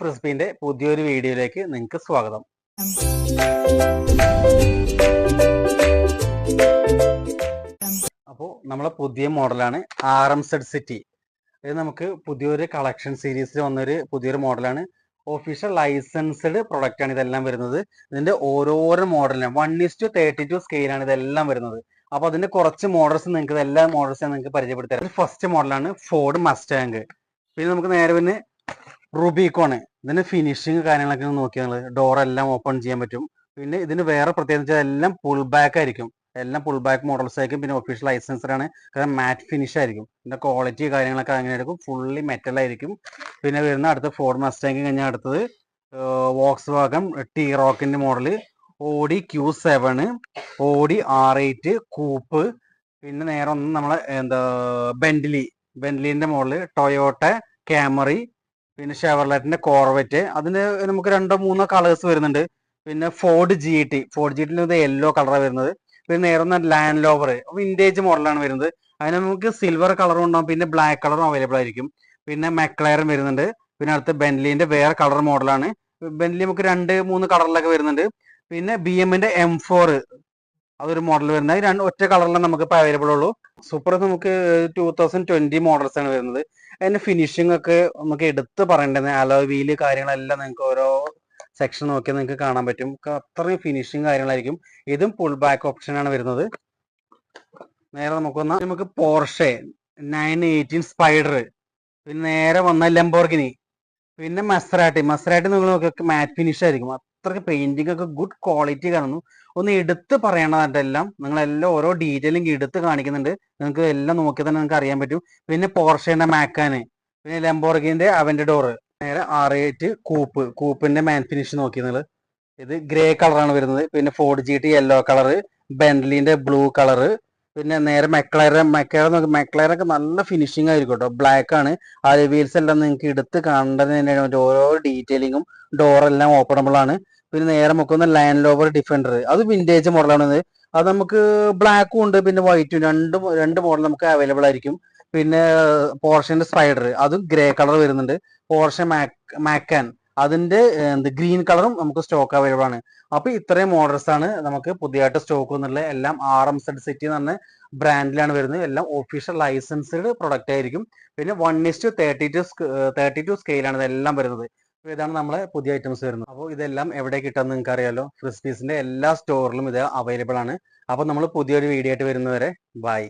ഫ്രിസ്ബിന്റെ പുതിയൊരു വീഡിയോയിലേക്ക് നിങ്ങൾക്ക് സ്വാഗതം. അപ്പോൾ നമ്മളെ പുതിയ മോഡലാണ് RMZ സിറ്റി. ഇത് നമുക്ക് പുതിയൊരു കളക്ഷൻ സീരീസിൽ വന്നൊരു പുതിയൊരു മോഡലാണ്. ഒഫീഷ്യൽ ലൈസൻസ്ഡ് പ്രൊഡക്റ്റ് ആണ് ഇതെല്ലാം വരുന്നത്. ഇതിന്റെ ഓരോരോ മോഡലിനും 1:32 സ്കെയിലാണ് ഇതെല്ലാം വരുന്നത്. അപ്പൊ അതിന്റെ കുറച്ച് മോഡൽസ് നിങ്ങൾക്ക് എല്ലാ മോഡൽസും നിങ്ങൾക്ക് പരിചയപ്പെടുത്താം. ഫസ്റ്റ് മോഡലാണ് ഫോർഡ് മസ്റ്റാങ്. പിന്നെ നമുക്ക് നേരെ പിന്നെ റൂബിക്കോൺ. ഇതിന്റെ ഫിനിഷിങ് കാര്യങ്ങളൊക്കെ നോക്കിയാൽ ഡോറെല്ലാം ഓപ്പൺ ചെയ്യാൻ പറ്റും. പിന്നെ ഇതിന് വേറെ പ്രത്യേകിച്ച് എല്ലാം പുൾ ബാക്ക് ആയിരിക്കും. എല്ലാം പുൾ ബാക്ക് മോഡൽസ് ആയിരിക്കും. പിന്നെ ഒഫീഷ്യൽ ലൈസൻസ്ഡ് ആണ്. കാരണം മാറ്റ് ഫിനിഷ് ആയിരിക്കും. ഇതിന്റെ ക്വാളിറ്റി കാര്യങ്ങളൊക്കെ അങ്ങനെ ആയിരിക്കും. ഫുള്ളി മെറ്റൽ ആയിരിക്കും. പിന്നെ വരുന്ന അടുത്ത ഫോർഡ് മസ്റ്റാങ് കഴിഞ്ഞാൽ അടുത്തത് Volkswagen T-Roc model, Audi Q7, Audi R8 coupe. പിന്നെ നേരെ ഒന്ന് നമ്മളെ ബെന്റ്ലിന്റെ മോഡല്, ടൊയോട്ട ക്യാമറി, പിന്നെ ഷെവർലെറ്റിന്റെ കോർവെറ്റ്. അതിന് നമുക്ക് 2-3 കളേഴ്സ് വരുന്നുണ്ട്. പിന്നെ ഫോർഡ് GT ഇത് യെല്ലോ കളറാണ് വരുന്നത്. പിന്നെ നേരെ ഒന്ന് ലാൻഡ് ലോവർ വിന്റേജ് മോഡലാണ് വരുന്നത്. അതിന് നമുക്ക് സിൽവർ കളറും ഉണ്ടാവും, പിന്നെ ബ്ലാക്ക് കളറും അവൈലബിൾ ആയിരിക്കും. പിന്നെ മെക്ലയറും വരുന്നുണ്ട്. പിന്നെ അടുത്ത ബെന്റ്ലിന്റെ വേറെ കളർ മോഡലാണ്. ബെന്റ്ലി നമുക്ക് 2-3 കളറിലൊക്കെ വരുന്നുണ്ട്. പിന്നെ BMന്റെ M4 അതൊരു മോഡൽ വരുന്നത്. ഒറ്റ കളറിലാണ് നമുക്ക് ഇപ്പോൾ അവൈലബിൾ ഉള്ളൂ. സൂപ്പർ നമുക്ക് 2020 മോഡൽസ് ആണ് വരുന്നത്. അതിന്റെ ഫിനിഷിംഗ് ഒക്കെ നമുക്ക് എടുത്ത് പറയേണ്ടത്, അലോയ് വീല് കാര്യങ്ങളെല്ലാം നിങ്ങൾക്ക് ഓരോ സെക്ഷൻ നോക്കിയാൽ നിങ്ങൾക്ക് കാണാൻ പറ്റും. അത്രയും ഫിനിഷിങ് കാര്യങ്ങളായിരിക്കും. ഇതും പുൾ ബാക്ക് ഓപ്ഷൻ ആണ് വരുന്നത്. നേരെ നമുക്ക് പോർഷെ 918 സ്പൈഡർ, പിന്നെ നേരെ വന്ന ലംബോർഗിനി, പിന്നെ മസറാട്ടി നിങ്ങൾ നോക്കി മാറ്റ് ഫിനിഷ് ആയിരിക്കും. അത്രയ്ക്ക് പെയിന്റിംഗ് ഒക്കെ ഗുഡ് ക്വാളിറ്റി കാണുന്നു. ഒന്ന് എടുത്ത് പറയണതെല്ലാം നിങ്ങളെല്ലാം ഓരോ ഡീറ്റെയിലും എടുത്ത് കാണിക്കുന്നുണ്ട്. നിങ്ങൾക്ക് എല്ലാം നോക്കി തന്നെ നിങ്ങൾക്ക് അറിയാൻ പറ്റും. പിന്നെ പോർഷയുടെ മാക്കാന്, പിന്നെ ലംബോർഗിന്റെ അവന്റഡോർ, നേരെ R8 കൂപ്പിന്റെ മാറ്റ് ഫിനിഷ് നോക്കി നിങ്ങൾ. ഇത് ഗ്രേ കളറാണ് വരുന്നത്. പിന്നെ ഫോർഡ് GT യെല്ലോ കളറ്, ബെന്റ്ലിന്റെ ബ്ലൂ കളറ്, പിന്നെ നേരെ മെക്ലയറൊക്കെ നല്ല ഫിനിഷിംഗ് ആയിരിക്കും കേട്ടോ. ബ്ലാക്ക് ആണ്. ആ വീൽസ് എല്ലാം നിങ്ങൾക്ക് എടുത്ത് കാണേണ്ടത് തന്നെയാണ്. ഓരോ ഡീറ്റെയിലിങ്ങും ഡോറെല്ലാം ഓപ്പണബിൾ ആണ്. പിന്നെ നേരെ നോക്കുന്ന ലാൻഡ് ലോവർ ഡിഫൻഡർ, അത് വിന്റേജ് മോഡലാണ്. അത് നമുക്ക് ബ്ലാക്കും ഉണ്ട്, പിന്നെ വൈറ്റും, രണ്ട് മോഡൽ നമുക്ക് അവൈലബിൾ ആയിരിക്കും. പിന്നെ പോർഷന്റെ സ്പൈഡർ അതും ഗ്രേ കളർ വരുന്നുണ്ട്. പോർഷ മാക്കാൻ അതിന്റെ ഗ്രീൻ കളറും നമുക്ക് സ്റ്റോക്ക് അവൈലബിൾ ആണ്. അപ്പൊ ഇത്രയും മോഡൽസ് ആണ് നമുക്ക് പുതിയതായിട്ട് സ്റ്റോക്ക് എന്നുള്ള. എല്ലാം RMZ സിറ്റി എന്ന് പറഞ്ഞ ബ്രാൻഡിലാണ് വരുന്നത്. എല്ലാം ഒഫീഷ്യൽ ലൈസൻസ്ഡ് പ്രൊഡക്റ്റ് ആയിരിക്കും. പിന്നെ 1:32 സ്കെയിലാണ് ഇതെല്ലാം വരുന്നത്. ഇതാണ് നമ്മളെ പുതിയ ഐറ്റംസ് വരുന്നത്. അപ്പോൾ ഇതെല്ലാം എവിടെ കിട്ടുമെന്ന് നിങ്ങൾക്ക് അറിയാലോ. ഫ്രിസ്ബീസിന്റെ എല്ലാ സ്റ്റോറിലും ഇത് അവൈലബിൾ ആണ്. അപ്പോൾ നമ്മൾ പുതിയൊരു വീഡിയോ ആയിട്ട് വരുന്നവരെ ബൈ.